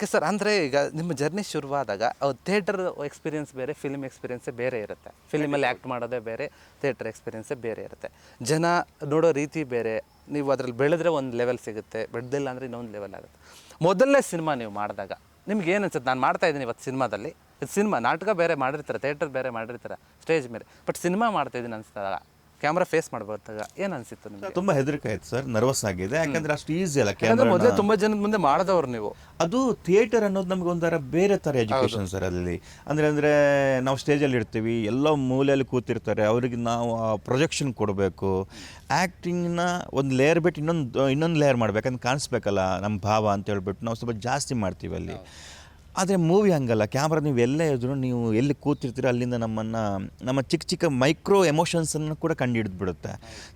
Okay sir. ಅಂದರೆ ಈಗ ನಿಮ್ಮ ಜರ್ನಿ ಶುರುವಾದಾಗ ಥಿಯೇಟರ್ ಎಕ್ಸ್ಪೀರಿಯನ್ಸ್ ಬೇರೆ, ಫಿಲ್ಮ್ ಎಕ್ಸ್ಪೀರಿಯನ್ಸೇ ಬೇರೆ ಇರುತ್ತೆ. ಫಿಲ್ಮಲ್ಲಿ ಆ್ಯಕ್ಟ್ ಮಾಡೋದೇ ಬೇರೆ, ಥಿಯೇಟರ್ ಎಕ್ಸ್ಪೀರಿಯನ್ಸೇ ಬೇರೆ ಇರುತ್ತೆ. ಜನ ನೋಡೋ ರೀತಿ ಬೇರೆ. ನೀವು ಅದರಲ್ಲಿ ಬೆಳೆದ್ರೆ ಒಂದು ಲೆವೆಲ್ ಸಿಗುತ್ತೆ, ಬೆಳೆದಿಲ್ಲ ಅಂದರೆ ಇನ್ನೊಂದು ಲೆವೆಲ್ ಆಗುತ್ತೆ. ಮೊದಲನೇ ಸಿನಿಮಾ ನೀವು ಮಾಡಿದಾಗ ನಿಮ್ಗೆ ಏನು ಅನ್ಸುತ್ತೆ? ನಾನು ಮಾಡ್ತಾ ಇದ್ದೀನಿ ಇವತ್ತು ಸಿನಿಮಾದಲ್ಲಿ, ಇದು ಸಿನಿಮಾ, ನಾಟಕ ಬೇರೆ ಮಾಡಿರ್ತಾರೆ, ಥಿಯೇಟರ್ ಬೇರೆ ಮಾಡಿರ್ತಾರೆ, ಸ್ಟೇಜ್ ಮೇಲೆ, ಬಟ್ ಸಿನಿಮಾ ಮಾಡ್ತಾಯಿದ್ದೀನಿ ಅನ್ಸಿದಾಗ, ಕ್ಯಾಮ್ರಾ ಫೇಸ್ ಮಾಡ್ಬೋದಾಗ ಏನು ಅನಿಸಿತ್ತು ನಿಮಗೆ? ತುಂಬ ಹೆದರಿಕೆ ಆಯ್ತು ಸರ್, ನರ್ವಸ್ ಆಗಿದೆ. ಯಾಕಂದ್ರೆ ಅಷ್ಟು ಈಸಿ ಅಲ್ಲ ಯಾಕಂದ್ರೆ ಮೊದಲೇ ತುಂಬ ಜನದ ಮುಂದೆ ಮಾಡಿದವ್ರು ನೀವು. ಅದು ಥಿಯೇಟರ್ ಅನ್ನೋದು ನಮ್ಗೆ ಒಂಥರ ಬೇರೆ ಥರ ಎಜುಕೇಷನ್ ಸರ್. ಅಲ್ಲಿ ಅಂದರೆ ನಾವು ಸ್ಟೇಜಲ್ಲಿ ಇರ್ತೀವಿ, ಎಲ್ಲ ಮೂಲೆಯಲ್ಲಿ ಕೂತಿರ್ತಾರೆ, ಅವ್ರಿಗೆ ನಾವು ಪ್ರೊಜೆಕ್ಷನ್ ಕೊಡಬೇಕು. ಆ್ಯಕ್ಟಿಂಗ್ನ ಒಂದು ಲೇಯರ್ ಬಿಟ್ಟು ಇನ್ನೊಂದು ಲೇಯರ್ ಮಾಡ್ಬೇಕಂತ ಕಾಣಿಸ್ಬೇಕಲ್ಲ ನಮ್ಮ ಭಾವ ಅಂತ ಹೇಳ್ಬಿಟ್ಟು ನಾವು ಸ್ವಲ್ಪ ಜಾಸ್ತಿ ಮಾಡ್ತೀವಿ ಅಲ್ಲಿ. ಆದರೆ ಮೂವಿ ಹಂಗಲ್ಲ, ಕ್ಯಾಮ್ರಾ ನೀವು ಎಲ್ಲೇ ಇದ್ರೂ, ನೀವು ಎಲ್ಲಿ ಕೂತಿರ್ತೀರೋ ಅಲ್ಲಿಂದ ನಮ್ಮ ಚಿಕ್ಕ ಚಿಕ್ಕ ಮೈಕ್ರೋ ಎಮೋಷನ್ಸನ್ನು ಕೂಡ ಕಂಡು ಹಿಡಿದ್ಬಿಡುತ್ತೆ.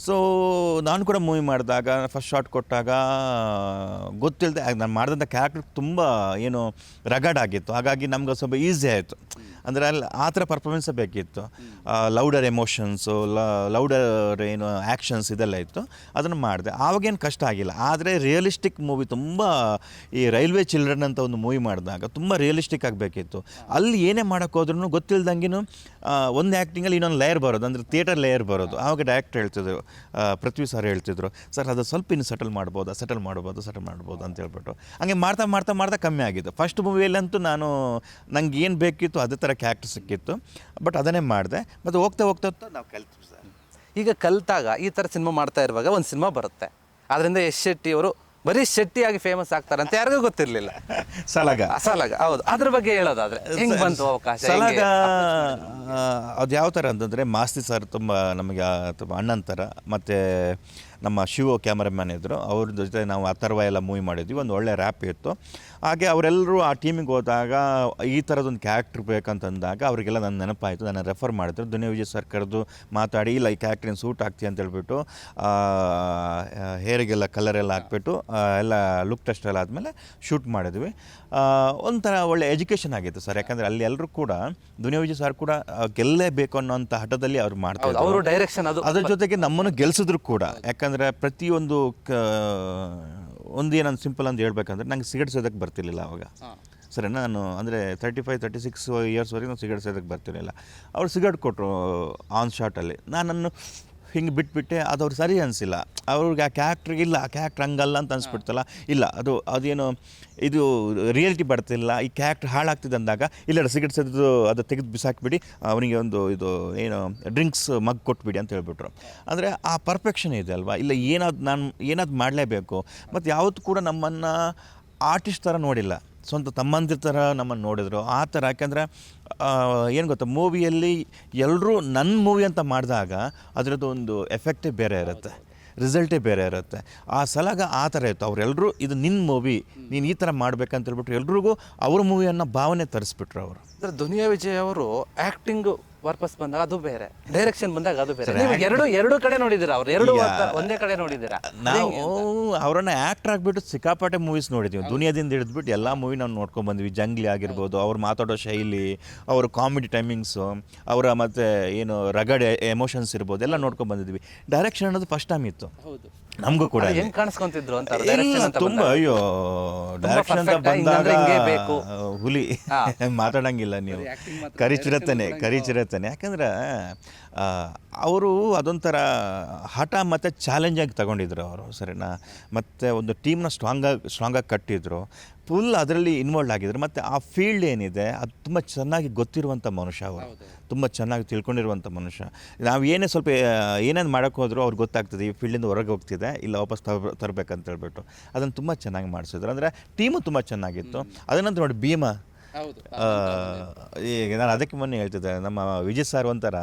ಸೊ ನಾನು ಕೂಡ ಮೂವಿ ಮಾಡಿದಾಗ ಫಸ್ಟ್ ಶಾಟ್ ಕೊಟ್ಟಾಗ ಗೊತ್ತಿಲ್ಲದೆ ನಾನು ಮಾಡಿದಂಥ ಕ್ಯಾರೆಕ್ಟರ್ ತುಂಬ ಏನು ರಗಡ್ ಆಗಿತ್ತು. ಹಾಗಾಗಿ ನಮ್ಗೆ ಸ್ವಲ್ಪ ಈಸಿ ಆಯಿತು. ಅಂದರೆ ಅಲ್ಲಿ ಆ ಥರ ಪರ್ಫಾರ್ಮೆನ್ಸೇ ಬೇಕಿತ್ತು. ಲೌಡರ್ ಎಮೋಷನ್ಸು, ಲೌಡರ್ ಏನು ಆ್ಯಕ್ಷನ್ಸ್ ಇದೆಲ್ಲ ಇತ್ತು, ಅದನ್ನು ಮಾಡಿದೆ. ಆವಾಗೇನು ಕಷ್ಟ ಆಗಿಲ್ಲ. ಆದರೆ ರಿಯಲಿಸ್ಟಿಕ್ ಮೂವಿ ತುಂಬ, ಈ ರೈಲ್ವೆ ಚಿಲ್ಡ್ರನ್ ಅಂತ ಒಂದು ಮೂವಿ ಮಾಡಿದಾಗ ತುಂಬ ರಿಯಲಿಸ್ಟಿಕ್ ಆಗಬೇಕಿತ್ತು. ಅಲ್ಲಿ ಏನೇ ಮಾಡೋಕ್ಕೋದ್ರೂ ಗೊತ್ತಿಲ್ದಂಗೆ ಒಂದು ಆ್ಯಕ್ಟಿಂಗಲ್ಲಿ ಇನ್ನೊಂದು ಲೇಯರ್ ಬರೋದು, ಅಂದರೆ ಥಿಯೇಟರ್ ಲೇಯರ್ ಬರೋದು. ಆವಾಗ ಡೈರೆಕ್ಟರ್ ಹೇಳ್ತಿದ್ರು, ಪೃಥ್ವಿ ಸರ್ ಹೇಳ್ತಿದ್ರು, ಸರ್ ಅದು ಸ್ವಲ್ಪ ಇನ್ನು ಸೆಟಲ್ ಮಾಡ್ಬೋದು ಅಂತ ಹೇಳ್ಬಿಟ್ಟು. ಹಂಗೆ ಮಾಡ್ತಾ ಕಮ್ಮಿ ಆಗಿದ್ದು. ಫಸ್ಟ್ ಮೂವಿಯಲ್ಲಂತೂ ನಂಗೆ ಏನು ಬೇಕಿತ್ತು ಅದೇ ಥರ ಕ್ಯಾರೆಕ್ಟರ್ ಸಿಕ್ಕಿತ್ತು, ಬಟ್ ಅದನ್ನೇ ಮಾಡಿದೆ. ಮತ್ತು ಹೋಗ್ತಾ ನಾವು ಕಲ್ತ್ವಿ ಸರ್. ಈಗ ಕಲಿತಾಗ ಈ ಥರ ಸಿನಿಮಾ ಮಾಡ್ತಾ ಇರುವಾಗ ಒಂದು ಸಿನಿಮಾ ಬರುತ್ತೆ, ಅದರಿಂದ ಯಶ್ ಶೆಟ್ಟಿ ಅವರು ಬರೀ ಶೆಟ್ಟಿಯಾಗಿ ಫೇಮಸ್ ಆಗ್ತಾರೆ ಅಂತ ಯಾರಿಗೂ ಗೊತ್ತಿರಲಿಲ್ಲ. ಸಲಾಗ, ಹೌದು. ಅದ್ರ ಬಗ್ಗೆ ಹೇಳೋದಾದ್ರೆ ಹೆಂಗೆ ಬಂತು ಅವಕಾಶ? ಸಲಾಗ ಅದು ಯಾವ ಥರ ಅಂತಂದರೆ, ಮಾಸ್ತಿ ಸರ್ ತುಂಬ ನಮಗೆ ತುಂಬ ಅಣ್ಣನ ಥರ, ಮತ್ತು ನಮ್ಮ ಶಿವ ಕ್ಯಾಮರಾಮ್ಯಾನ್ ಇದ್ದರು, ಅವ್ರ ಜೊತೆ ನಾವು ಅಥರ್ವ ಎಲ್ಲ ಮೂವಿ ಮಾಡಿದ್ವಿ. ಒಂದು ಒಳ್ಳೆ ರ್ಯಾಪ್ ಇತ್ತು. ಹಾಗೆ ಅವರೆಲ್ಲರೂ ಆ ಟೀಮಿಗೆ ಹೋದಾಗ ಈ ಥರದೊಂದು ಕ್ಯಾರೆಕ್ಟ್ರ್ ಬೇಕಂತಂದಾಗ ಅವರಿಗೆಲ್ಲ ನನ್ನ ನೆನಪಾಯಿತು. ನನ್ನ ರೆಫರ್ ಮಾಡಿದ್ರು. ದುನಿಯಾ ವಿಜಯ್ ಸರ್ ಕರೆದು ಮಾತಾಡಿ, ಇಲ್ಲ ಈ ಕ್ಯಾರೆಕ್ಟ್ರಿನ ಸೂಟ್ ಆಗ್ತೀಯ ಅಂತ ಹೇಳ್ಬಿಟ್ಟು ಹೇರಿಗೆಲ್ಲ ಕಲರೆಲ್ಲ ಹಾಕ್ಬಿಟ್ಟು ಎಲ್ಲ ಲುಕ್ ಟೆಸ್ಟ್ ಎಲ್ಲ ಆದಮೇಲೆ ಶೂಟ್ ಮಾಡಿದ್ವಿ. ಒಂಥರ ಒಳ್ಳೆ ಎಜುಕೇಷನ್ ಆಗಿತ್ತು ಸರ್. ಯಾಕಂದರೆ ಅಲ್ಲಿ ಎಲ್ಲರೂ ಕೂಡ ದುನಿಯಾ ವಿಜಯ್ ಸರ್ ಕೂಡ ಗೆಲ್ಲೇಬೇಕು ಅನ್ನೋಂಥ ಹಠದಲ್ಲಿ ಅವ್ರು ಮಾಡ್ತಾರೆ. ಅವರು ಡೈರೆಕ್ಷನ್ ಅದ್ರ ಜೊತೆಗೆ ನಮ್ಮನ್ನು ಗೆಲ್ಸಿದ್ರು ಕೂಡ. ಯಾಕಂದರೆ ಪ್ರತಿಯೊಂದು ಏನಂತ ಸಿಂಪಲ್ ಅಂತ ಹೇಳ್ಬೇಕಂದ್ರೆ, ನಂಗೆ ಸಿಗರೇಟ್ ಸೇದಕ್ಕೆ ಬರ್ತಿರ್ಲಿಲ್ಲ ಅವಾಗ. ಸರಿ, ನಾನು ಅಂದರೆ 35-36 ಇಯರ್ಸ್ವರೆಗೆ ನಾನು ಸಿಗರೇಟ್ ಸೇದಕ್ಕೆ ಬರ್ತಿರಲಿಲ್ಲ. ಅವ್ರು ಸಿಗರೇಟ್ ಕೊಟ್ಟರು ಆನ್ ಶಾಟಲ್ಲಿ. ನಾನು ಹಿಂಗೆ ಬಿಟ್ಬಿಟ್ಟೆ. ಅದು ಅವ್ರು ಸರಿ ಅನಿಸಿಲ್ಲ. ಅವ್ರಿಗೆ ಆ ಕ್ಯಾರೆಕ್ಟ್ರಿಗೆ ಇಲ್ಲ, ಆ ಕ್ಯಾರೆಕ್ಟ್ರ್ ಹಂಗಲ್ಲ ಅಂತ ಅನಿಸ್ಬಿಡ್ತಲ್ಲ. ಇಲ್ಲ, ಅದೇನು ಇದು ರಿಯಾಲಿಟಿ ಬರ್ತಿಲ್ಲ, ಈ ಕ್ಯಾರೆಕ್ಟ್ರ್ ಹಾಳಾಗ್ತಿದೆ ಅಂದಾಗ, ಇಲ್ಲ ಸಿಗರೇಟ್ ಸೇದು ಅದು ತೆಗೆದು ಬಿಸಾಕಿಬಿಡಿ, ಅವನಿಗೆ ಒಂದು ಇದು ಏನು ಡ್ರಿಂಕ್ಸ್ ಮಗ್ ಕೊಟ್ಬಿಡಿ ಅಂತ ಹೇಳ್ಬಿಟ್ರು. ಅಂದರೆ ಆ ಪರ್ಫೆಕ್ಷನ್ ಇದೆ ಅಲ್ವಾ. ಇಲ್ಲ, ಏನಾದ್ರು ಮಾಡಲೇಬೇಕು. ಮತ್ತು ಯಾವತ್ತೂ ಕೂಡ ನಮ್ಮನ್ನು ಆರ್ಟಿಸ್ಟ್ ಥರ ನೋಡಿಲ್ಲ, ಸ್ವಂತ ತಮ್ಮಂದಿರ ಥರ ನಮ್ಮನ್ನು ನೋಡಿದ್ರು ಆ ಥರ. ಯಾಕೆಂದರೆ ಏನು ಗೊತ್ತಾ, ಮೂವಿಯಲ್ಲಿ ಎಲ್ಲರೂ ನನ್ನ ಮೂವಿ ಅಂತ ಮಾಡಿದಾಗ ಅದರದ್ದು ಒಂದು ಎಫೆಕ್ಟೇ ಬೇರೆ ಇರುತ್ತೆ, ರಿಸಲ್ಟೇ ಬೇರೆ ಇರುತ್ತೆ. ಆ ಸಲಾಗ ಆ ಥರ ಇತ್ತು. ಅವರೆಲ್ಲರೂ ಇದು ನಿನ್ನ ಮೂವಿ, ನೀನು ಈ ಥರ ಮಾಡ್ಬೇಕಂತ ಹೇಳ್ಬಿಟ್ಟು ಎಲ್ರಿಗೂ ಅವ್ರ ಮೂವಿಯನ್ನು ಭಾವನೆ ತರಿಸ್ಬಿಟ್ರು ಅವರು. ಅಂದರೆ ದುನಿಯಾ ವಿಜಯ್ ಅವರು ಆ್ಯಕ್ಟಿಂಗ್ ಪರ್ಪಸ್ ಬಂದಾಗ ಅದು ಬೇರೆ, ಡೈರೆಕ್ಷನ್ ಬಂದಾಗ ಅದು ಬೇರೆ. ಎರಡು ಕಡೆ ನೋಡಿದ್ದೀರಾ? ಅವ್ರು ಎರಡು ಒಂದೇ ಕಡೆ ನೋಡಿದ್ದೀರಾ? ನಾವು ಅವರನ್ನ ಆ್ಯಕ್ಟರ್ ಆಗಿಬಿಟ್ಟು ಸಿಕ್ಕಾಪಟ್ಟೆ ಮೂವೀಸ್ ನೋಡಿದ್ದೀವಿ. ದುನಿಯಾದಿಂದ ಹಿಡಿದ್ಬಿಟ್ಟು ಎಲ್ಲ ಮೂವಿ ನಾವು ನೋಡ್ಕೊಂಡು ಬಂದ್ವಿ. ಜಂಗ್ಲಿ ಆಗಿರ್ಬೋದು, ಅವ್ರು ಮಾತಾಡೋ ಶೈಲಿ, ಅವ್ರ ಕಾಮಿಡಿ ಟೈಮಿಂಗ್ಸು, ಅವರ ಮತ್ತು ಏನು ರಗಡ್ ಎಮೋಷನ್ಸ್ ಇರ್ಬೋದು, ಎಲ್ಲ ನೋಡ್ಕೊಂಡು ಬಂದಿದ್ವಿ. ಡೈರೆಕ್ಷನ್ ಅನ್ನೋದು ಫಸ್ಟ್ ಟೈಮ್ ಇತ್ತು ನಮಗೂ ಕೂಡ. ಹೆಂಗೆ ಕಾಣಿಸ್ಕೊಂತಿದ್ರು ಅಂತ ತುಂಬ, ಅಯ್ಯೋ ಡೈರೆಕ್ಷನ್ ಅಂತ ಬಂದಾಗ ಹುಲಿ ಮಾತಾಡಂಗಿಲ್ಲ, ನೀವು ಕರಿಚಿರತ್ತನೆ. ಯಾಕಂದ್ರೆ ಅವರು ಅದೊಂಥರ ಹಠ ಮತ್ತು ಚಾಲೆಂಜಾಗಿ ತಗೊಂಡಿದ್ರು ಅವರು, ಸರಿನಾ. ಮತ್ತು ಒಂದು ಟೀಮ್ನ ಸ್ಟ್ರಾಂಗಾಗಿ ಕಟ್ಟಿದ್ರು, ಫುಲ್ ಅದರಲ್ಲಿ ಇನ್ವಾಲ್ವ್ ಆಗಿದ್ರು. ಮತ್ತು ಆ ಫೀಲ್ಡ್ ಏನಿದೆ ಅದು ತುಂಬ ಚೆನ್ನಾಗಿ ಗೊತ್ತಿರುವಂಥ ಮನುಷ್ಯ ಅವರು, ತುಂಬ ಚೆನ್ನಾಗಿ ತಿಳ್ಕೊಂಡಿರುವಂಥ ಮನುಷ್ಯ. ನಾವು ಸ್ವಲ್ಪ ಏನೇನು ಮಾಡೋಕ್ಕೆ ಹೋದರೂ ಅವ್ರಿಗೆ ಗೊತ್ತಾಗ್ತದೆ ಈ ಫೀಲ್ಡಿಂದ ಹೊರಗೆ ಹೋಗ್ತಿದೆ, ಇಲ್ಲ ವಾಪಸ್ ತರಬೇಕಂತ ಹೇಳ್ಬಿಟ್ಟು. ಅದನ್ನು ತುಂಬ ಚೆನ್ನಾಗಿ ಮಾಡಿಸಿದ್ರು. ಅಂದರೆ ಟೀಮು ತುಂಬ ಚೆನ್ನಾಗಿತ್ತು. ಅದನ್ನಂತ ನೋಡಿ ಭೀಮಾ, ಈಗ ನಾನು ಅದಕ್ಕೆ ಮೊನ್ನೆ ಹೇಳ್ತಿದ್ದೆ, ನಮ್ಮ ವಿಜಯ್ ಸರ್ ಒಂಥರ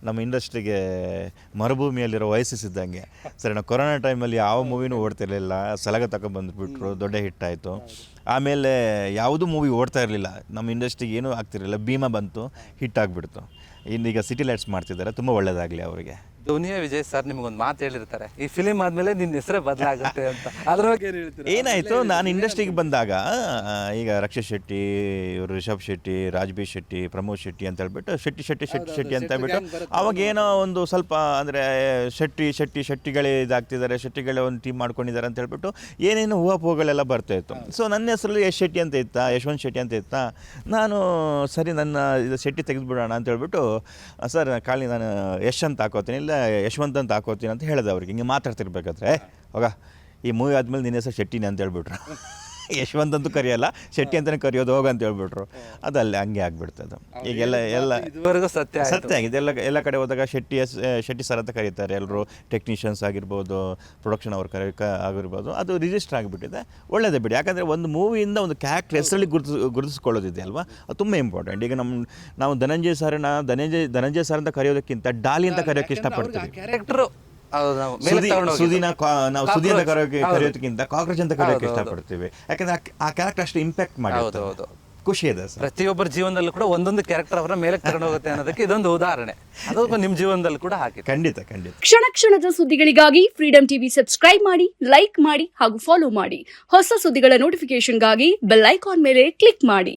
ನಮ್ಮ ಇಂಡಸ್ಟ್ರಿಗೆ ಮರುಭೂಮಿಯಲ್ಲಿರೋ ವಯಸ್ಸಿಸ್ ಇದ್ದಂಗೆ. ಸರಿ, ನಾವು ಕೊರೋನಾ ಟೈಮಲ್ಲಿ ಯಾವ ಮೂವಿನೂ ಓಡ್ತಿರ್ಲಿಲ್ಲ, ಸಲಗ ತಗೊಂಡ್ಬಂದುಬಿಟ್ರು, ದೊಡ್ಡ ಹಿಟ್ ಆಯಿತು. ಆಮೇಲೆ ಯಾವುದೂ ಮೂವಿ ಓಡ್ತಾ ಇರಲಿಲ್ಲ, ನಮ್ಮ ಇಂಡಸ್ಟ್ರಿಗೆ ಏನೂ ಆಗ್ತಿರಲಿಲ್ಲ. ಭೀಮಾ ಬಂತು, ಹಿಟ್ ಆಗಿಬಿಡ್ತು. ಇನ್ನೀಗ ಸಿಟಿ ಲೈಟ್ಸ್ ಮಾಡ್ತಿದ್ದಾರೆ, ತುಂಬ ಒಳ್ಳೆಯದಾಗಲಿ ಅವರಿಗೆ. ದುನಿಯಾ ವಿಜಯ್ ಸರ್ ನಿಮ್ಗೊಂದು ಮಾತು ಹೇಳಿರ್ತಾರೆ, ಈ ಫಿಲಿಮ್ ಆದ್ಮೇಲೆ ನಿನ್ನ ಹೆಸರೇ ಬದಲಾಗುತ್ತೆ ಅಂತ. ಅದ್ರ ಬಗ್ಗೆ ಏನ್ ಹೇಳ್ತೀರಾ? ಏನಾಯಿತು, ನಾನು ಇಂಡಸ್ಟ್ರಿಗೆ ಬಂದಾಗ ಈಗ ರಕ್ಷಿತ್ ಶೆಟ್ಟಿ, ಇವರು ರಿಷಬ್ ಶೆಟ್ಟಿ, ರಾಜ್ಬಿ ಶೆಟ್ಟಿ, ಪ್ರಮೋದ್ ಶೆಟ್ಟಿ ಅಂತ ಹೇಳ್ಬಿಟ್ಟು ಶೆಟ್ಟಿ ಅಂತ ಹೇಳ್ಬಿಟ್ಟು ಅವಾಗ ಏನೋ ಒಂದು ಸ್ವಲ್ಪ ಅಂದರೆ ಶೆಟ್ಟಿಗಳೇ ಇದಾಗ್ತಿದ್ದಾರೆ, ಶೆಟ್ಟಿಗಳೇ ಒಂದು ಟೀಮ್ ಮಾಡ್ಕೊಂಡಿದ್ದಾರೆ ಅಂತ ಹೇಳ್ಬಿಟ್ಟು ಏನೇನು ಹೂವಪೂಗಳೆಲ್ಲ ಬರ್ತಾ ಇತ್ತು. ಸೊ ನನ್ನ ಹೆಸರಲ್ಲಿ ಯಶ್ ಶೆಟ್ಟಿ ಅಂತ ಇತ್ತಾ, ಯಶವಂತ್ ಶೆಟ್ಟಿ ಅಂತ ಇತ್ತಾ, ನಾನು ಸರಿ ನನ್ನ ಇದು ಶೆಟ್ಟಿ ತೆಗೆದುಬಿಡೋಣ ಅಂತ ಹೇಳ್ಬಿಟ್ಟು ಸರ್ ಖಾಲಿ ನಾನು ಯಶ್ ಅಂತ ಹಾಕೋತೀನಿ, ಇಲ್ಲ ಯಶವಂತ್ ಅಂತ ಹಾಕೋತೀನಿ ಅಂತ ಹೇಳಿದೆ ಅವ್ರಿಗೆ. ಹಿಂಗೆ ಮಾತಾಡ್ತಿರ್ಬೇಕಾದ್ರೆ ಹೋಗ ಈ ಮೂವಿ ಆದಮೇಲೆ ನಿನ್ನ ಹೆಸರು ಶೆಟ್ಟಿನೇ ಅಂತ ಹೇಳ್ಬಿಟ್ರು. ಯಶವಂತ್ ಅಂತೂ ಕರೆಯಲ್ಲ, ಶೆಟ್ಟಿ ಅಂತಲೇ ಕರೆಯೋದು ಹೋಗ ಅಂತ ಹೇಳ್ಬಿಟ್ರು. ಅದಲ್ಲೇ ಹಂಗೆ ಆಗ್ಬಿಡ್ತದೆ. ಈಗೆಲ್ಲ ಇದುವರೆಗೂ ಸತ್ಯ ಆಗಿದೆ. ಎಲ್ಲ ಕಡೆ ಹೋದಾಗ ಶೆಟ್ಟಿ ಸರ್ ಅಂತ ಕರೀತಾರೆ ಎಲ್ಲರೂ, ಟೆಕ್ನಿಷಿಯನ್ಸ್ ಆಗಿರ್ಬೋದು, ಪ್ರೊಡಕ್ಷನ್ ಅವ್ರ ಆಗಿರ್ಬೋದು. ಅದು ರಿಜಿಸ್ಟರ್ ಆಗಿಬಿಟ್ಟಿದೆ. ಒಳ್ಳೇದೇ ಬಿಡಿ, ಯಾಕಂದರೆ ಒಂದು ಮೂವಿಯಿಂದ ಒಂದು ಕ್ಯಾರೆಕ್ಟರ್ ಹೆಸರಲ್ಲಿ ಗುರುತಿಸ್ಕೊಳ್ಳೋದಿದೆ ಅಲ್ವಾ, ಅದು ತುಂಬ ಇಂಪಾರ್ಟೆಂಟ್. ಈಗ ನಾವು ಧನಂಜಯ ಸರ್ ಅಂತ ಕರೆಯೋದಕ್ಕಿಂತ ಡಾಲಿ ಅಂತ ಕರೆಯೋಕ್ಕೆ ಇಷ್ಟಪಡ್ತೀವಿ. ಕ್ಯಾರೆಕ್ಟರ್ ಸುದಿ ಅಂತ ಕರೆಯೋದಕ್ಕಿಂತ ಕಾಕ್ರೋಚ್ ಅಂತ ಕರೆಯೋಕೆ ಇಷ್ಟಪಡ್ತೀವಿ. ಯಾಕಂದ್ರೆ ಆ ಕ್ಯಾರೆಕ್ಟರ್ ಅಷ್ಟು ಇಂಪ್ಯಾಕ್ಟ್ ಮಾಡಿ ಖುಷಿ ಇದೆ ಸರ್. ಪ್ರತಿಯೊಬ್ಬರ ಜೀವನದಲ್ಲೂ ಕೂಡ ಒಂದೊಂದು ಕ್ಯಾರೆಕ್ಟರ್ ಅವರ ಮೇಲೆ ತಗೊಂಡು ಹೋಗುತ್ತೆ ಅನ್ನೋದಕ್ಕೆ ಇದೊಂದು ಉದಾಹರಣೆ. ಅದು ನಿಮ್ಮ ಜೀವನದಲ್ಲಿ ಕೂಡ ಹಾಕಿ. ಖಂಡಿತ. ಕ್ಷಣ ಕ್ಷಣದ ಸುದ್ದಿಗಳಿಗಾಗಿ ಫ್ರೀಡಂ ಟಿವಿ ಸಬ್ಸ್ಕ್ರೈಬ್ ಮಾಡಿ, ಲೈಕ್ ಮಾಡಿ ಹಾಗೂ ಫಾಲೋ ಮಾಡಿ. ಹೊಸ ಸುದ್ದಿಗಳ ನೋಟಿಫಿಕೇಶನ್ಗಾಗಿ ಬೆಲ್ ಐಕಾನ್ ಮೇಲೆ ಕ್ಲಿಕ್ ಮಾಡಿ.